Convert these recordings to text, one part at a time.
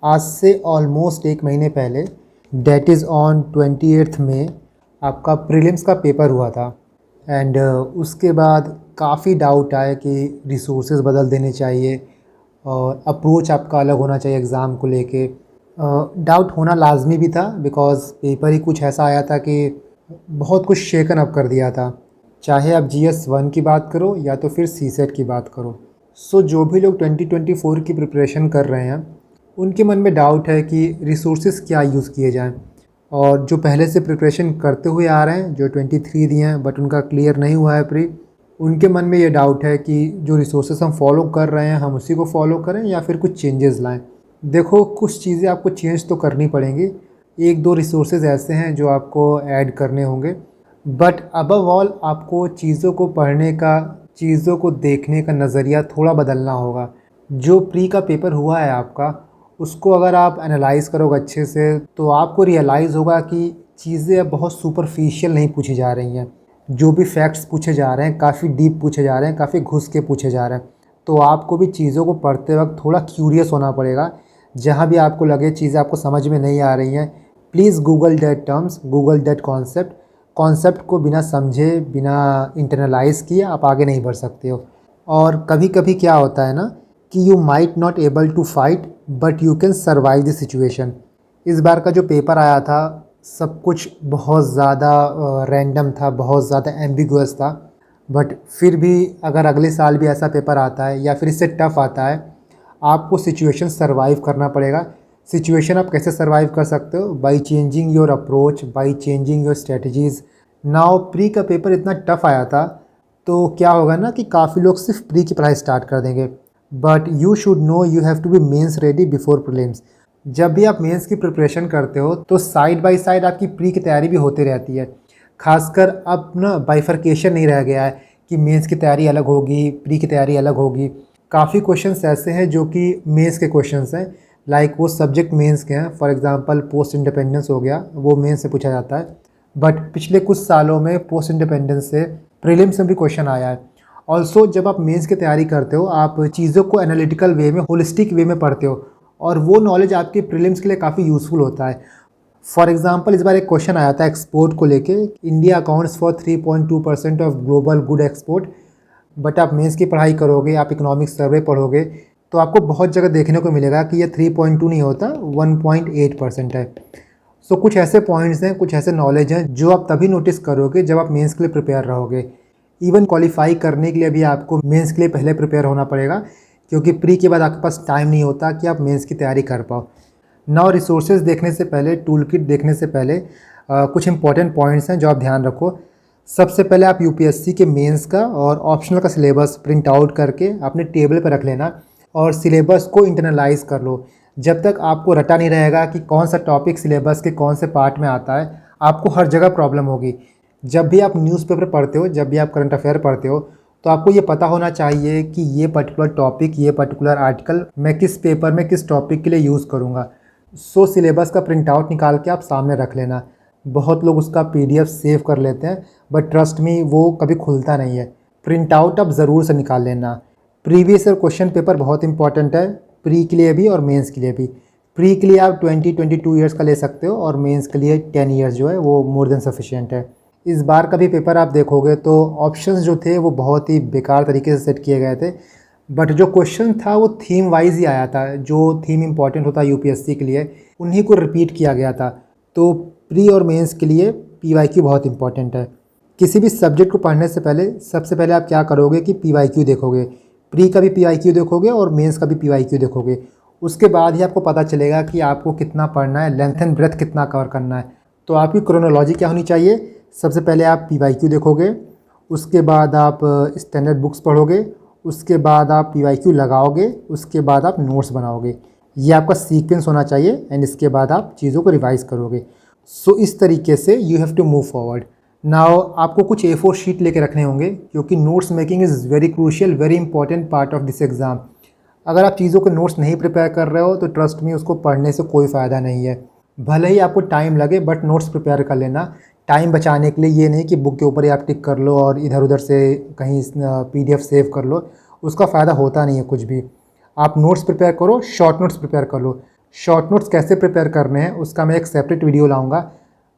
आज से ऑलमोस्ट एक महीने पहले डेट इज़ ऑन 28 मई आपका प्रीलिम्स का पेपर हुआ था। एंड उसके बाद काफ़ी डाउट आए कि रिसोर्सेज बदल देने चाहिए और अप्रोच आपका अलग होना चाहिए एग्ज़ाम को लेके। डाउट होना लाजमी भी था बिकॉज़ पेपर ही कुछ ऐसा आया था कि बहुत कुछ शेकन अप कर दिया था। चाहे आप GS1 की बात करो या तो फिर CSET की बात करो। सो जो भी लोग 2024 की प्रिपरेशन कर रहे हैं उनके मन में डाउट है कि रिसोर्सेज क्या यूज़ किए जाएं। और जो पहले से प्रिपरेशन करते हुए आ रहे हैं, जो 23 दिए हैं बट उनका क्लियर नहीं हुआ है प्री, उनके मन में ये डाउट है कि जो रिसोर्सेज हम फॉलो कर रहे हैं हम उसी को फॉलो करें या फिर कुछ चेंजेस लाएं। देखो, कुछ चीज़ें आपको चेंज तो करनी पड़ेंगी। एक दो रिसोर्सेज ऐसे हैं जो आपको ऐड करने होंगे, बट अबव ऑल आपको चीज़ों को पढ़ने का, चीज़ों को देखने का नज़रिया थोड़ा बदलना होगा। जो प्री का पेपर हुआ है आपका, उसको अगर आप एनालाइज़ करोगे अच्छे से तो आपको रियलाइज़ होगा कि चीज़ें अब बहुत सुपरफिशियल नहीं पूछी जा रही हैं। जो भी फैक्ट्स पूछे जा रहे हैं काफ़ी डीप पूछे जा रहे हैं, काफ़ी घुस के पूछे जा रहे हैं। तो आपको भी चीज़ों को पढ़ते वक्त थोड़ा क्यूरियस होना पड़ेगा। जहाँ भी आपको लगे चीज़ें आपको समझ में नहीं आ रही हैं, please Google that terms, Google that concept. Concept को बिना समझे, बिना इंटरनलाइज़ किए आप आगे नहीं बढ़ सकते हो। और कभी कभी क्या होता है ना कि you might not able to fight but you can survive the situation. इस बार का जो पेपर आया था सब कुछ बहुत ज़्यादा रैंडम था, बहुत ज़्यादा एम्बिगुअस था। बट फिर भी अगर अगले साल भी ऐसा पेपर आता है या फिर इससे टफ़ आता है, आपको सिचुएशन सर्वाइव करना पड़ेगा। सिचुएशन आप कैसे सर्वाइव कर सकते हो? By changing your approach, by changing your strategies. Now pre का पेपर इतना टफ़ आया था तो क्या होगा ना कि काफ़ी लोग सिर्फ प्री की पढ़ाई स्टार्ट कर देंगे। But you should know you have to be mains ready before prelims. जब भी आप मेंस की प्रिपरेशन करते हो तो साइड बाय साइड आपकी प्री की तैयारी भी होती रहती है। खासकर अब ना बाइफर्केशन नहीं रह गया है कि मेंस की तैयारी अलग होगी, प्री की तैयारी अलग होगी। काफ़ी क्वेश्चंस ऐसे हैं जो कि मेंस के क्वेश्चंस हैं, लाइक वो सब्जेक्ट मेंस के हैं। फॉर एग्जांपल पोस्ट इंडिपेंडेंस हो गया, वो मेंस से पूछा जाता है। बट पिछले कुछ सालों में पोस्ट इंडिपेंडेंस से प्रीलिम्स में भी क्वेश्चन आया है। ऑल्सो जब आप मेंस की तैयारी करते हो आप चीज़ों को एनालिटिकल वे में, होलिस्टिक वे में पढ़ते हो और वो नॉलेज आपके प्रीलिम्स के लिए काफ़ी यूज़फुल होता है। फॉर एग्जांपल इस बार एक क्वेश्चन आया था एक्सपोर्ट को लेके, India accounts for 3.2% of global good export. But आप मेंस की पढ़ाई करोगे, आप इकोनॉमिक सर्वे पढ़ोगे तो आपको बहुत जगह देखने को मिलेगा कि ये 3.2 नहीं होता, 1.8% है। सो कुछ ऐसे पॉइंट्स हैं, कुछ ऐसे नॉलेज हैं जो आप तभी नोटिस करोगे जब आप मेंस के लिए प्रिपेयर रहोगे। इवन क्वालिफाई करने के लिए भी आपको मेंस के लिए पहले प्रिपेयर होना पड़ेगा, क्योंकि प्री के बाद आपके पास टाइम नहीं होता कि आप मेंस की तैयारी कर पाओ। नाउ रिसोर्सेज देखने से पहले, टूल किट देखने से पहले कुछ इंपॉर्टेंट पॉइंट्स हैं जो आप ध्यान रखो। सबसे पहले आप UPSC के मेंस का और ऑप्शनल का सिलेबस प्रिंट आउट करके अपने टेबल पर रख लेना और सिलेबस को इंटरनलाइज कर लो। जब तक आपको रटा नहीं रहेगा कि कौन सा टॉपिक सिलेबस के कौन से पार्ट में आता है, आपको हर जगह प्रॉब्लम होगी। जब भी आप न्यूज़पेपर पढ़ते हो, जब भी आप करंट अफेयर पढ़ते हो, तो आपको ये पता होना चाहिए कि ये पर्टिकुलर टॉपिक, ये पर्टिकुलर आर्टिकल मैं किस पेपर में किस टॉपिक के लिए यूज़ करूँगा। सो सिलेबस का प्रिंट आउट निकाल के आप सामने रख लेना। बहुत लोग उसका PDF सेव कर लेते हैं बट ट्रस्ट मी वो कभी खुलता नहीं है। प्रिंट आउट आप ज़रूर से निकाल लेना। प्रीवियस ईयर क्वेश्चन पेपर बहुत इंपॉर्टेंट है, प्री के लिए भी और मेंस के लिए भी। प्री के लिए आप 20-22 ईयर्स का ले सकते हो और मेंस के लिए 10 ईयर्स जो है वो मोर देन सफिशिएंट है। इस बार का भी पेपर आप देखोगे तो ऑप्शंस जो थे वो बहुत ही बेकार तरीके से सेट किए गए थे। बट जो क्वेश्चन था वो थीम वाइज ही आया था। जो थीम इंपॉर्टेंट होता है UPSC के लिए, उन्हीं को रिपीट किया गया था। तो प्री और मेंस के लिए PYQ बहुत इंपॉर्टेंट है। किसी भी सब्जेक्ट को पढ़ने से पहले सबसे पहले आप क्या करोगे कि PYQ देखोगे। प्री का भी PYQ देखोगे और मेंस का भी PYQ देखोगे। उसके बाद ही आपको पता चलेगा कि आपको कितना पढ़ना है, लेंथ एंड ब्रेथ कितना कवर करना है। तो आपकी क्रोनोलॉजी क्या होनी चाहिए? सबसे पहले आप PYQ देखोगे, उसके बाद आप स्टैंडर्ड बुक्स पढ़ोगे, उसके बाद आप PYQ लगाओगे, उसके बाद आप नोट्स बनाओगे। ये आपका सीक्वेंस होना चाहिए एंड इसके बाद आप चीज़ों को रिवाइज़ करोगे। सो इस तरीके से you have to move forward. Now आपको कुछ A4 शीट लेके रखने होंगे, क्योंकि notes making is very crucial, very important part of this exam. अगर आप चीज़ों के नोट्स नहीं प्रिपेयर कर रहे हो तो ट्रस्ट मी उसको पढ़ने से कोई फ़ायदा नहीं है। भले ही आपको टाइम लगे बट नोट्स प्रिपेयर कर लेना। टाइम बचाने के लिए ये नहीं कि बुक के ऊपर ही आप टिक कर लो और इधर उधर से कहीं PDF सेव कर लो, उसका फ़ायदा होता नहीं है कुछ भी। आप नोट्स प्रिपेयर करो, शॉर्ट नोट्स प्रिपेयर कर लो। शॉर्ट नोट्स कैसे प्रिपेयर करने हैं उसका मैं एक सेपरेट वीडियो लाऊंगा,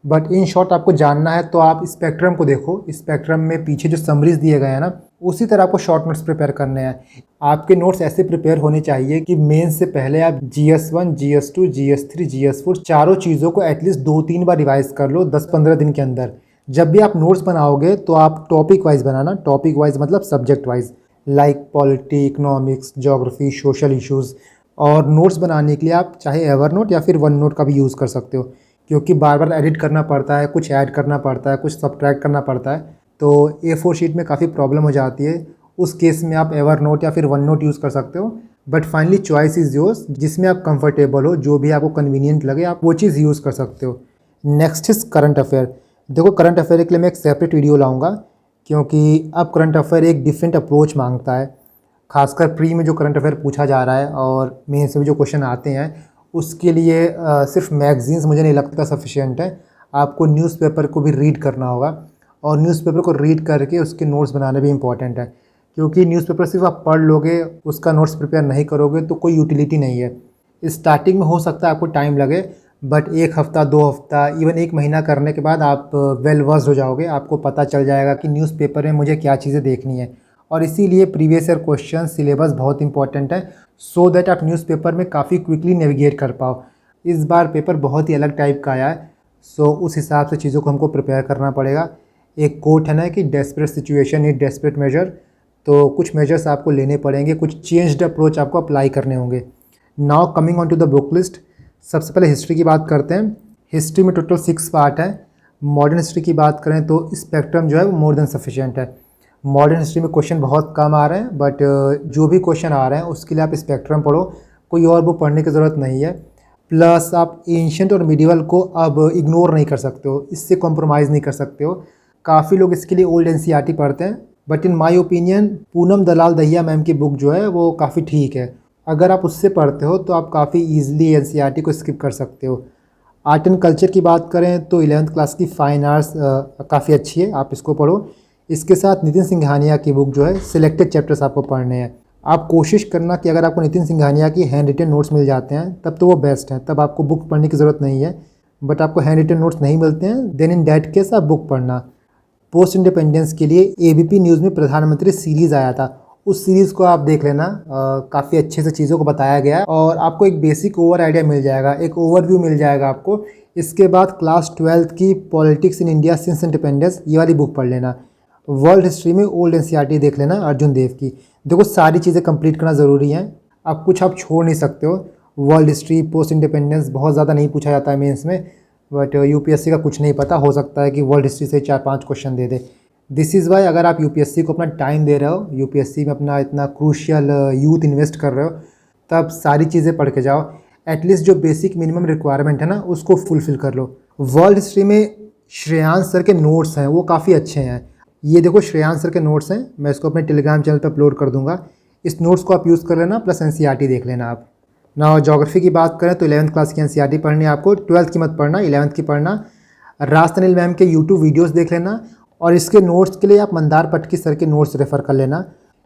बट इन शॉर्ट आपको जानना है तो आप स्पेक्ट्रम को देखो। स्पेक्ट्रम में पीछे जो समरीज दिए गए हैं ना, उसी तरह आपको शॉर्ट नोट्स प्रिपेयर करने हैं। आपके नोट्स ऐसे प्रिपेयर होने चाहिए कि मेन से पहले आप GS1, GS2, GS3, GS4 चारों चीज़ों को एटलीस्ट 2-3 बार रिवाइज कर लो 10-15 दिन के अंदर। जब भी आप नोट्स बनाओगे तो आप टॉपिक वाइज बनाना। टॉपिक वाइज मतलब subject wise, like polity, economics, geography, social issues. और नोट्स बनाने के लिए आप चाहे एवर नोट या फिर वन नोट का भी यूज़ कर सकते हो, क्योंकि बार बार एडिट करना पड़ता है, कुछ ऐड करना पड़ता है, कुछ सब्ट्रैक्ट करना पड़ता है, तो A4 शीट में काफ़ी प्रॉब्लम हो जाती है। उस केस में आप एवर नोट या फिर वन नोट यूज़ कर सकते हो। But finally choice is yours, जिसमें आप कंफर्टेबल हो, जो भी आपको कन्वीनियंट लगे आप वो चीज़ यूज़ कर सकते हो। Next is current affair. देखो, करंट अफेयर के लिए मैं एक सेपरेट वीडियो लाऊंगा, क्योंकि अब करंट अफेयर एक डिफरेंट अप्रोच मांगता है। खासकर प्री में जो करंट अफेयर पूछा जा रहा है और मेंस में जो क्वेश्चन आते हैं, उसके लिए सिर्फ मैगजीन्स मुझे नहीं लगता सफिशिएंट है। आपको न्यूज़पेपर को भी रीड करना होगा, और न्यूज़पेपर को रीड करके उसके नोट्स बनाने भी इंपॉर्टेंट है, क्योंकि न्यूज़पेपर सिर्फ आप पढ़ लोगे, उसका नोट्स प्रिपेयर नहीं करोगे तो कोई यूटिलिटी नहीं है। स्टार्टिंग में हो सकता है आपको टाइम लगे, बट 1 हफ़्ता, 2 हफ़्ता, इवन 1 महीना करने के बाद आप वेल वर्स्ड हो जाओगे। आपको पता चल जाएगा कि न्यूज़पेपर में मुझे क्या चीज़ें देखनी है। और इसीलिए प्रीवियस ईयर क्वेश्चन सिलेबस बहुत इंपॉर्टेंट है, सो दैट आप न्यूज़पेपर में काफ़ी क्विकली नेविगेट कर पाओ। इस बार पेपर बहुत ही अलग टाइप का आया है, सो उस हिसाब से चीज़ों को हमको प्रिपेयर करना पड़ेगा। एक कोट है ना कि desperate situation need desperate measure, तो कुछ मेजर्स आपको लेने पड़ेंगे, कुछ चेंज्ड अप्रोच आपको अप्लाई करने होंगे। Now coming on to the book list, सबसे पहले हिस्ट्री की बात करते हैं। हिस्ट्री में टोटल 6 पार्ट है। मॉडर्न हिस्ट्री की बात करें तो स्पेक्ट्रम जो है वो मोर देन सफिशिएंट है। मॉडर्न हिस्ट्री में क्वेश्चन बहुत कम आ रहे हैं, बट जो भी क्वेश्चन आ रहे हैं उसके लिए आप स्पेक्ट्रम पढ़ो, कोई और बुक पढ़ने की ज़रूरत नहीं है। प्लस आप एंशिएंट और मिडिवल को अब इग्नोर नहीं कर सकते हो, इससे कॉम्प्रोमाइज़ नहीं कर सकते हो। काफ़ी लोग इसके लिए ओल्ड NCERT पढ़ते हैं, but in my opinion Poonam Dalal Dahiya ma'am की बुक जो है वो काफ़ी ठीक है। अगर आप उससे पढ़ते हो तो आप काफ़ी ईजिली NCERT को स्किप कर सकते हो। आर्ट एंड कल्चर की बात करें तो 11th क्लास की फाइन आर्ट्स काफ़ी अच्छी है, आप इसको पढ़ो। इसके साथ नितिन सिंघानिया की बुक जो है, सिलेक्टेड चैप्टर्स आपको पढ़ने हैं। आप कोशिश करना कि अगर आपको नितिन सिंघानिया की हैंड रिटन नोट्स मिल जाते हैं तब तो वो बेस्ट है, तब आपको बुक पढ़ने की ज़रूरत नहीं है। बट आपको हैंड रिटन नोट्स नहीं मिलते हैं, देन इन डैट केस आप बुक पढ़ना। पोस्ट इंडिपेंडेंस के लिए ABP न्यूज़ में प्रधानमंत्री सीरीज़ आया था, उस सीरीज़ को आप देख लेना। काफ़ी अच्छे से चीज़ों को बताया गया है और आपको एक बेसिक ओवर आइडिया मिल जाएगा, एक ओवरव्यू मिल जाएगा आपको। इसके बाद क्लास 12th की politics in India since independence, ये वाली बुक पढ़ लेना। वर्ल्ड हिस्ट्री में ओल्ड NCERT देख लेना अर्जुन देव की। देखो, सारी चीज़ें कंप्लीट करना ज़रूरी है, अब कुछ आप छोड़ नहीं सकते हो। वर्ल्ड हिस्ट्री, पोस्ट इंडिपेंडेंस बहुत ज़्यादा नहीं पूछा जाता है मेंस में, बट UPSC का कुछ नहीं पता, हो सकता है कि वर्ल्ड हिस्ट्री से 4-5 question they they. This is why अगर आप UPSC को अपना टाइम दे रहे हो, UPSC में अपना इतना क्रूशियल यूथ इन्वेस्ट कर रहे हो, तब सारी चीज़ें पढ़ के जाओ। एटलीस्ट जो बेसिक मिनिमम रिक्वायरमेंट है ना, उसको फुलफ़िल कर लो। वर्ल्ड हिस्ट्री में श्रेयांश सर के नोट्स हैं, वो काफ़ी अच्छे हैं। ये देखो, श्रेयांश सर के नोट्स हैं, मैं इसको अपने टेलीग्राम चैनल पर अपलोड कर दूंगा। इस नोट्स को आप यूज़ कर लेना, प्लस NCERT देख लेना आप ना। ज्योग्राफी की बात करें तो 11th क्लास की NCERT पढ़नी है आपको, 12th की मत पढ़ना, 11th की पढ़ना। राजतनिल मैम के YouTube वीडियोज़ देख लेना, और इसके नोट्स के लिए आप मंदार पटकी सर के नोट्स रेफ़र कर लेना।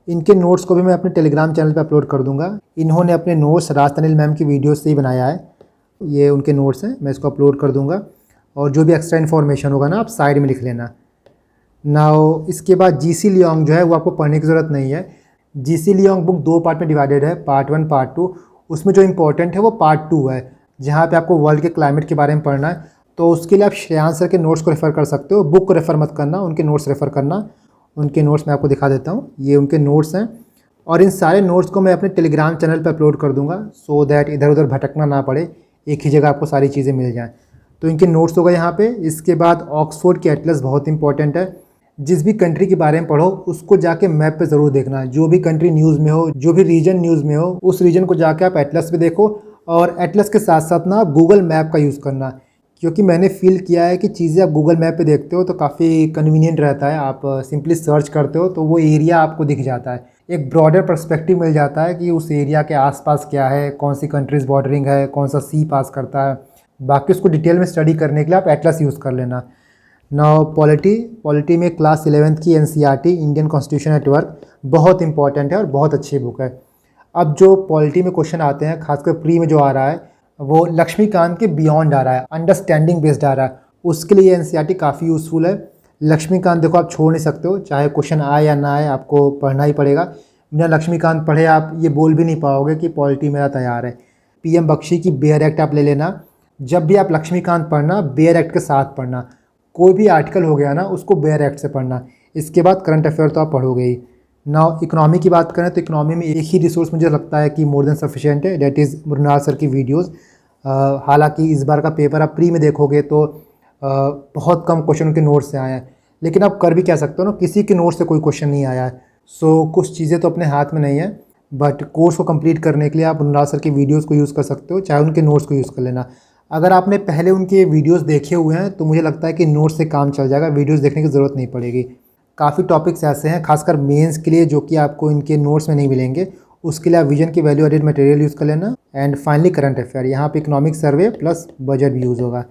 इनके नोट्स को भी मैं अपने टेलीग्राम चैनल पे अपलोड कर दूंगा। इन्होंने अपने नोट्स राजतनिल मैम की वीडियो से ही बनाया है, ये उनके नोट्स हैं, मैं इसको अपलोड कर दूंगा। और जो भी एक्स्ट्रा इन्फॉर्मेशन होगा ना, आप साइड में लिख लेना। नाउ इसके बाद GC लियोंग जो है वो आपको पढ़ने की ज़रूरत नहीं है। GC लियोंग बुक 2 पार्ट में डिवाइडेड है, पार्ट 1, पार्ट 2। उसमें जो इंपॉर्टेंट है वो पार्ट 2 है, जहाँ पे आपको वर्ल्ड के क्लाइमेट के बारे में पढ़ना है। तो उसके लिए आप श्रेयांश सर के नोट्स को रेफ़र कर सकते हो, बुक को रेफ़र मत करना, उनके नोट्स रेफ़र करना। उनके नोट्स मैं आपको दिखा देता हूँ, ये उनके नोट्स हैं। और इन सारे नोट्स को मैं अपने टेलीग्राम चैनल पर अपलोड कर दूँगा, सो दैट इधर उधर भटकना ना पड़े, एक ही जगह आपको सारी चीज़ें मिल जाएँ। तो इनके नोट्स हो गए यहाँ पे। इसके बाद ऑक्सफोर्ड की एटलस बहुत इंपॉर्टेंट है। जिस भी कंट्री के बारे में पढ़ो उसको जाके मैप पे ज़रूर देखना। जो भी कंट्री न्यूज़ में हो, जो भी रीजन न्यूज़ में हो, उस रीजन को जाके आप एटलस पे देखो। और एटलस के साथ साथ ना आप गूगल मैप का यूज़ करना, क्योंकि मैंने फील किया है कि चीज़ें आप गूगल मैप पे देखते हो तो काफ़ी कन्वीनियंट रहता है। आप सिंपली सर्च करते हो तो वो एरिया आपको दिख जाता है, एक ब्रॉडर पर्सपेक्टिव मिल जाता है कि उस एरिया के आसपास क्या है, कौन सी कंट्रीज़ बॉर्डरिंग है, कौन सा सी पास करता है। बाकी उसको डिटेल में स्टडी करने के लिए आप एटलस यूज़ कर लेना। नाउ पॉलिटी में क्लास 11th की NCERT Indian constitution at work बहुत इंपॉर्टेंट है और बहुत अच्छी बुक है। अब जो पॉलिटी में क्वेश्चन आते हैं, खासकर प्री में जो आ रहा है, वो लक्ष्मीकांत के बियॉन्ड आ रहा है, अंडरस्टैंडिंग बेस्ड आ रहा है, उसके लिए एनसीईआरटी काफ़ी यूज़फुल है। लक्ष्मीकांत देखो आप छोड़ नहीं सकते हो, चाहे क्वेश्चन आए या ना आए आपको पढ़ना ही पड़ेगा। बिना लक्ष्मीकांत पढ़े आप ये बोल भी नहीं पाओगे कि पॉलिटी मेरा तैयार है। पीएम बख्शी की बेयर एक्ट आप ले लेना, जब भी आप लक्ष्मीकांत पढ़ना बेयर एक्ट के साथ पढ़ना, कोई भी आर्टिकल हो गया ना उसको बेयर एक्ट से पढ़ना, इसके बाद करंट अफेयर तो आप पढ़ोगे ही। नाउ इकोनॉमी की बात करें तो इकोनॉमी में एक ही रिसोर्स मुझे लगता है कि मोर देन सफिशिएंट है, डेट इज़ मृणाल सर की वीडियोज़। हालांकि इस बार का पेपर आप प्री में देखोगे तो बहुत कम क्वेश्चन उनके नोट्स से आए हैं, लेकिन आप कर भी क्या सकते हो ना, किसी के नोट्स से कोई क्वेश्चन नहीं आया है। सो कुछ चीज़ें तो अपने हाथ में नहीं है, बट कोर्स को कंप्लीट करने के लिए आप मृणाल सर की वीडियोज़ को यूज़ कर सकते हो, चाहे उनके नोट्स को यूज़ कर लेना। अगर आपने पहले उनके वीडियोज़ देखे हुए हैं तो मुझे लगता है कि नोट्स से काम चल जाएगा, वीडियोज़ देखने की ज़रूरत नहीं पड़ेगी। काफ़ी टॉपिक्स ऐसे हैं खासकर मेंस के लिए जो कि आपको इनके नोट्स में नहीं मिलेंगे, उसके लिए आप विजन की वैल्यू एडेड मटेरियल यूज़ कर लेना। एंड फाइनली करंट अफेयर, यहाँ पे इकोनॉमिक सर्वे प्लस बजट भी यूज़ होगा।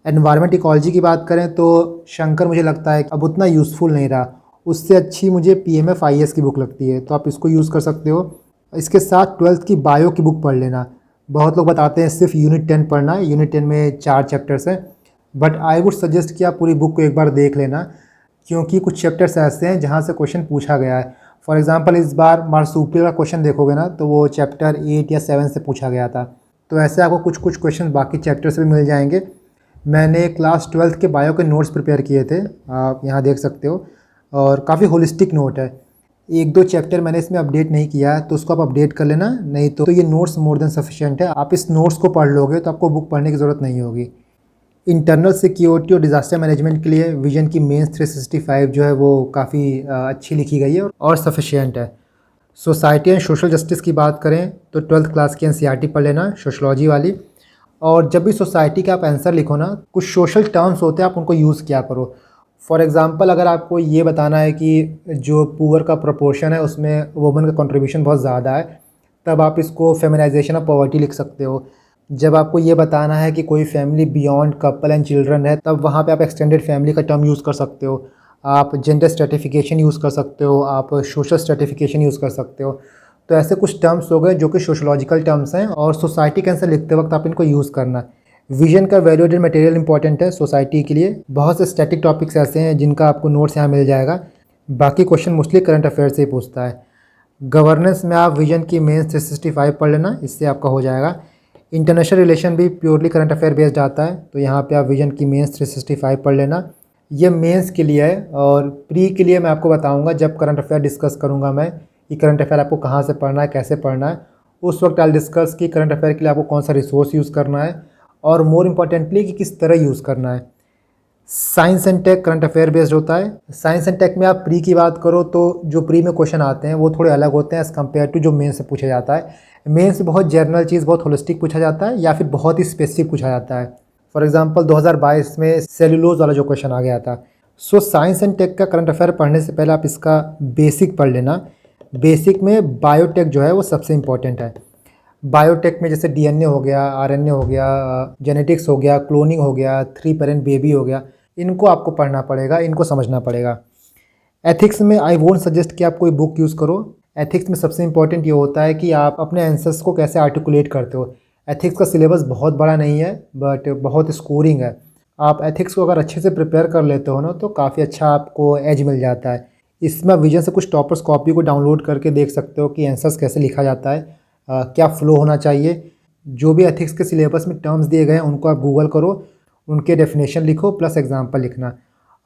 एनवायरनमेंट इकोलॉजी की बात करें तो शंकर मुझे लगता है अब उतना यूज़फुल नहीं रहा, उससे अच्छी मुझे पीएमएफ आईएएस की बुक लगती है, तो आप इसको यूज़ कर सकते हो। इसके साथ 12th की बायो की बुक पढ़ लेना। बहुत लोग बताते हैं सिर्फ यूनिट 10 पढ़ना है, यूनिट 10 में 4 चैप्टर्स हैं, बट आई वुड सजेस्ट कि आप पूरी बुक को एक बार देख लेना, क्योंकि कुछ चैप्टर्स ऐसे हैं जहाँ से क्वेश्चन पूछा गया है। फॉर एग्जांपल इस बार मार्सुपियल का क्वेश्चन देखोगे ना तो वो चैप्टर 8 या 7 से पूछा गया था, तो ऐसे आपको कुछ कुछ क्वेश्चन बाकी चैप्टर से भी मिल जाएंगे। मैंने क्लास 12th के बायो के नोट्स प्रिपेयर किए थे, आप यहाँ देख सकते हो, और काफ़ी होलिस्टिक नोट है। एक दो चैप्टर मैंने इसमें अपडेट नहीं किया है तो उसको आप अपडेट कर लेना, नहीं तो ये नोट्स मोर देन सफिशिएंट है। आप इस नोट्स को पढ़ लोगे तो आपको बुक पढ़ने की ज़रूरत नहीं होगी। इंटरनल सिक्योरिटी और डिज़ास्टर मैनेजमेंट के लिए विजन की मेंस 365 जो है वो काफ़ी अच्छी लिखी गई है और सफिशिएंट है। सोसाइटी एंड सोशल जस्टिस की बात करें तो 12th क्लास की एनसीईआरटी पढ़ लेना, सोशलॉजी वाली। और जब भी सोसाइटी का आप आंसर लिखो ना, कुछ सोशल टर्म्स होते हैं आप उनको यूज़ किया करो। फॉर एग्ज़ाम्पल अगर आपको ये बताना है कि जो पुअर का प्रोपोर्शन है उसमें वुमेन का कंट्रीब्यूशन बहुत ज़्यादा है, तब आप इसको फेमिनाइजेशन ऑफ पॉवर्टी लिख सकते हो। जब आपको ये बताना है कि कोई family beyond couple and children है, तब वहाँ पे आप एक्सटेंडेड फैमिली का टर्म यूज़ कर सकते हो। आप जेंडर स्ट्रेटिफिकेशन यूज़ कर सकते हो, आप सोशल स्ट्रेटिफिकेशन यूज़ कर सकते हो। तो ऐसे कुछ टर्म्स हो गए जो कि सोशलॉजिकल टर्म्स हैं, और सोसाइटी के आंसर लिखते वक्त आप इनको यूज़ करना। विजन का वैल्यू एडेड मटेरियल इंपॉर्टेंट है सोसाइटी के लिए। बहुत से स्टैटिक टॉपिक्स ऐसे हैं जिनका आपको नोट्स यहाँ मिल जाएगा, बाकी क्वेश्चन मोस्टली करंट अफेयर से ही पूछता है। गवर्नेंस में आप विजन की मेंस 365 पढ़ लेना, इससे आपका हो जाएगा। इंटरनेशनल रिलेशन भी प्योरली करंट अफेयर बेस्ड आता है, तो यहाँ पे आप विजन की मेंस 365 पढ़ लेना। ये मेंस के लिए है, और प्री के लिए मैं आपको बताऊंगा जब करंट अफेयर डिस्कस करूंगा मैं कि करंट अफेयर आपको कहाँ से पढ़ना है, कैसे पढ़ना है। उस वक्त आई डिस्कस कि करंट अफेयर के लिए आपको कौन सा रिसोर्स यूज़ करना है, और मोर इम्पॉर्टेंटली कि किस तरह यूज़ करना है। Science and take current affair based होता है। साइंस एंड टेक में आप प्री की बात करो तो जो प्री में क्वेश्चन आते हैं वो थोड़े अलग होते हैं एज़ कम्पेयर टू जो मेन से पूछा जाता है। मेन से बहुत जनरल चीज़, बहुत होलिस्टिक पूछा जाता है, या फिर बहुत ही स्पेसिफिक पूछा जाता है। फॉर एग्जांपल 2022 में सेलुलोज वाला जो क्वेश्चन आ गया था। सो साइंस एंड टेक का करंट अफेयर पढ़ने से पहले आप इसका बेसिक पढ़ लेना। बेसिक में बायोटेक जो है वो सबसे इम्पॉर्टेंट है। बायोटेक में जैसे डीएनए हो गया, आरएनए हो गया, जेनेटिक्स हो गया, क्लोनिंग हो गया, 3 पेरेंट बेबी हो गया, इनको आपको पढ़ना पड़ेगा, इनको समझना पड़ेगा। एथिक्स में आई वोंट सजेस्ट कि आप कोई बुक यूज़ करो। एथिक्स में सबसे इंपॉर्टेंट ये होता है कि आप अपने आंसर्स को कैसे आर्टिकुलेट करते हो। एथिक्स का सिलेबस बहुत बड़ा नहीं है, बट बहुत स्कोरिंग है। आप एथिक्स को अगर अच्छे से प्रिपेयर कर लेते हो ना तो काफ़ी अच्छा आपको एज मिल जाता है। इसमें विजन से कुछ टॉपर्स कॉपी को डाउनलोड करके देख सकते हो कि आंसर्स कैसे लिखा जाता है, क्या फ़्लो होना चाहिए। जो भी एथिक्स के सिलेबस में टर्म्स दिए गए हैं उनको आप गूगल करो, उनके डेफिनेशन लिखो प्लस एग्जाम्पल लिखना।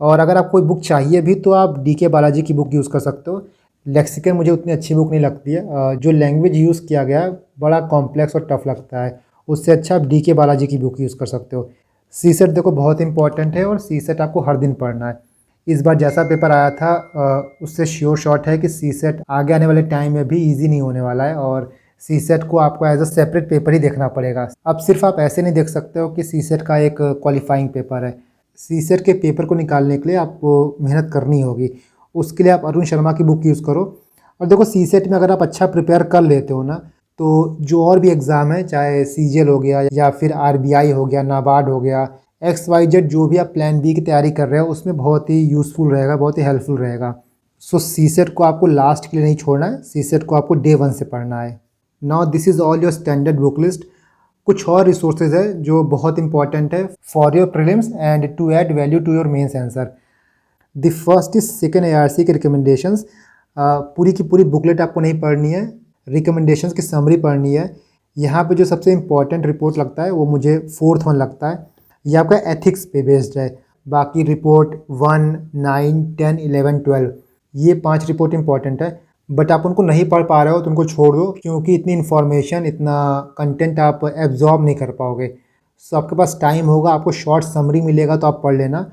और अगर आपको कोई बुक चाहिए भी तो आप डीके बालाजी की बुक यूज़ कर सकते हो। लेक्सिकन मुझे उतनी अच्छी बुक नहीं लगती है, जो लैंग्वेज यूज़ किया गया है बड़ा कॉम्प्लेक्स और टफ लगता है, उससे अच्छा आप डीके बालाजी की बुक यूज़ कर सकते हो। सीसेट देखो बहुत इंपॉर्टेंट है, और सीसेट आपको हर दिन पढ़ना है। इस बार जैसा पेपर आया था उससे श्योर शॉट है कि सीसेट आगे आने वाले टाइम में भी ईजी नहीं होने वाला है, और सीसेट को आपको एज अ सेपरेट पेपर ही देखना पड़ेगा। अब सिर्फ आप ऐसे नहीं देख सकते हो कि सीसेट का एक क्वालिफाइंग पेपर है। सीसेट के पेपर को निकालने के लिए आपको मेहनत करनी होगी, उसके लिए आप अरुण शर्मा की बुक यूज़ करो। और देखो सीसेट में अगर आप अच्छा प्रिपेयर कर लेते हो ना, तो जो और भी एग्ज़ाम है, चाहे सीजीएल हो गया या फिर आरबीआई हो गया, नाबार्ड हो गया, XYZ जो भी आप प्लान बी की तैयारी कर रहे हो उसमें बहुत ही यूज़फुल रहेगा, बहुत ही हेल्पफुल रहेगा। सो सीसेट को आपको लास्ट के लिए नहीं छोड़ना है, सीसेट को आपको डे 1 से पढ़ना है। Now this is all your standard book list. कुछ और रिसोर्सेज है जो बहुत इंपॉर्टेंट है for your prelims and to add value to your mains answer. The first is second ARC के रिकमेंडेशंस। पूरी की पूरी बुकलेट आपको नहीं पढ़नी है, रिकमेंडेशंस की समरी पढ़नी है। यहाँ पे जो सबसे इंपॉर्टेंट रिपोर्ट लगता है वो मुझे 4th वन लगता है। ये आपका एथिक्स पे बेस्ड है। बाकी रिपोर्ट 1, 9, 10, 11, 12 ये 5 रिपोर्ट इंपॉर्टेंट है, बट आप उनको नहीं पढ़ पा रहे हो तो उनको छोड़ दो, क्योंकि इतनी इन्फॉर्मेशन, इतना कंटेंट आप एब्जॉर्ब नहीं कर पाओगे। सो आपके पास टाइम होगा, आपको शॉर्ट समरी मिलेगा तो आप पढ़ लेना।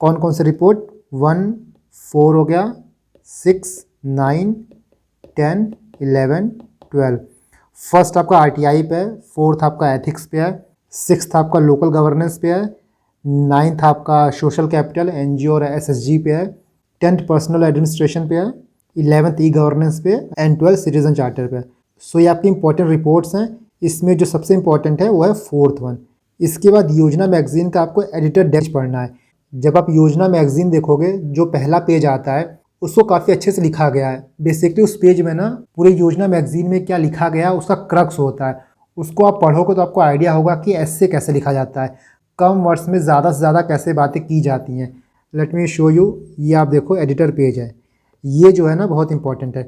कौन कौन से रिपोर्ट? 1, 4 हो गया, 6, 9, 10, 11, 12। फर्स्ट आपका RTI पे है, 4th आपका एथिक्स पे है, 6th आपका लोकल गवर्नेंस पे है, 9th आपका सोशल कैपिटल NGO और SSG पे है, 10th पर्सनल एडमिनिस्ट्रेशन पे है, 11th E-गवर्नेंस पे एंड 12th सिटीजन चार्टर पे। सो ये आपकी इंपॉर्टेंट रिपोर्ट्स हैं। इसमें जो सबसे इंपॉर्टेंट है वो है 4th वन। इसके बाद योजना मैगजीन का आपको एडिटर डेस्क पढ़ना है। जब आप योजना मैगजीन देखोगे, जो पहला पेज आता है उसको काफ़ी अच्छे से लिखा गया है। बेसिकली उस पेज में ना पूरे योजना मैगजीन में क्या लिखा गया है उसका क्रक्स होता है। उसको आप पढ़ोगे तो आपको आइडिया होगा कि ऐसे कैसे लिखा जाता है, कम वर्ड्स में ज़्यादा से ज़्यादा कैसे बातें की जाती हैं। Let me show you. ये आप देखो एडिटर पेज है, ये जो है ना बहुत इंपॉर्टेंट है।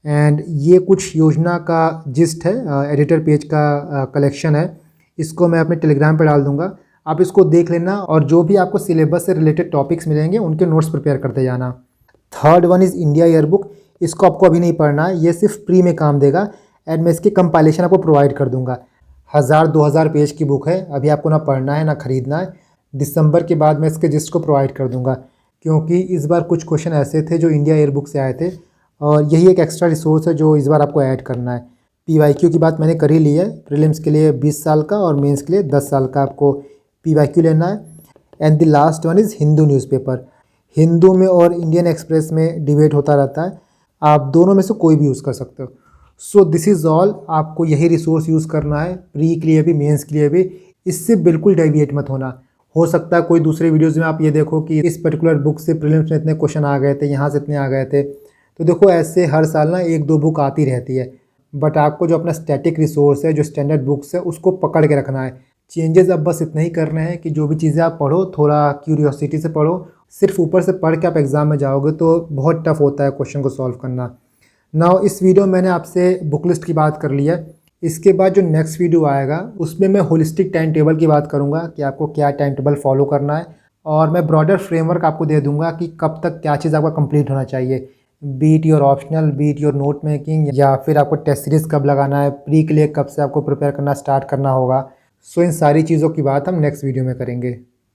एंड ये कुछ योजना का जिस्ट है, एडिटर पेज का कलेक्शन है। इसको मैं अपने टेलीग्राम पे डाल दूंगा, आप इसको देख लेना और जो भी आपको सिलेबस से रिलेटेड टॉपिक्स मिलेंगे उनके नोट्स प्रिपेयर करते जाना। Third one is India yearbook. इसको आपको अभी नहीं पढ़ना है, ये सिर्फ प्री में काम देगा एंड मैं इसकी कंपाइलेशन आपको प्रोवाइड कर दूंगा। 1000-2000 पेज की बुक है, अभी आपको ना पढ़ना है ना ख़रीदना है। दिसंबर के बाद मैं इसके जिस्ट को प्रोवाइड कर दूंगा, क्योंकि इस बार कुछ क्वेश्चन ऐसे थे जो इंडिया ईयरबुक से आए थे और यही एक एक्स्ट्रा रिसोर्स है जो इस बार आपको ऐड करना है। PYQ की बात मैंने कर ही ली है। प्रीलिम्स के लिए 20 साल का और मेंस के लिए 10 साल का आपको PYQ लेना है। And the last one is Hindu newspaper. Hindu में और इंडियन एक्सप्रेस में डिबेट होता रहता है, आप दोनों में से कोई भी यूज़ कर सकते हो। So this is all. आपको यही रिसोर्स यूज़ करना है, प्री के लिए भी मेंस के लिए भी। इससे बिल्कुल डेविएट मत होना। हो सकता है कोई दूसरे वीडियोज़ में आप ये देखो कि इस पर्टिकुलर बुक से प्रीलिम्स में इतने क्वेश्चन आ गए थे, यहाँ से इतने आ गए थे। तो देखो ऐसे हर साल ना 1-2 बुक आती रहती है, बट आपको जो अपना स्टैटिक रिसोर्स है, जो स्टैंडर्ड बुक्स है, उसको पकड़ के रखना है। चेंजेस अब बस इतना ही करने हैं कि जो भी चीज़ें आप पढ़ो थोड़ा क्यूरियोसिटी से पढ़ो। सिर्फ ऊपर से पढ़ के आप एग्ज़ाम में जाओगे तो बहुत टफ होता है क्वेश्चन को सॉल्व करना। नाउ इस वीडियो में मैंने आपसे बुक लिस्ट की बात कर ली है। इसके बाद जो नेक्स्ट वीडियो आएगा उसमें मैं होलिस्टिक टाइम टेबल की बात करूंगा कि आपको क्या टाइम टेबल फॉलो करना है, और मैं ब्रॉडर फ्रेमवर्क आपको दे दूंगा कि कब तक क्या चीज़ आपका कंप्लीट होना चाहिए, beat your optional, beat your note making, या फिर आपको टेस्ट सीरीज़ कब लगाना है, प्री के लिए कब से आपको प्रिपेयर करना स्टार्ट करना होगा। सो इन सारी चीज़ों की बात हम नेक्स्ट वीडियो में करेंगे।